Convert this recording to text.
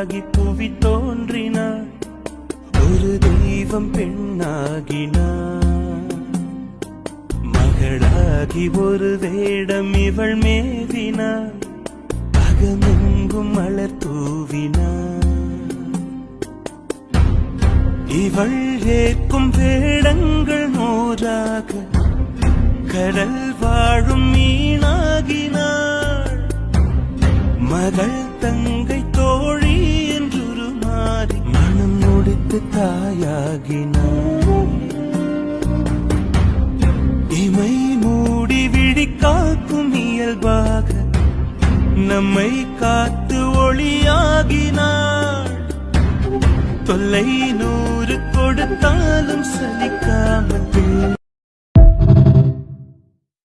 மண்ணாகி புவி தோன்றினாள், ஒரு தெய்வம் பெண்ணாகினாள். மகளாகி ஒரு வேடம் இவள் மேவினாள், அகமெங்கும் மலர் தூவினாள். இவள் ஏற்கும் வேடங்கள் நூறாக கடல் வாழும் மீனாகினாள். மகள் தங்கை தோழி என்றொரு மாறி மனம் முடித்து தாயாகினாள். இமை மூடி விழி காக்கும் இயல்பாக நம்மை காத்து ஒளியாகினாள். தொல்லை 100 கொடுத்தாலும் சலிக்காமல்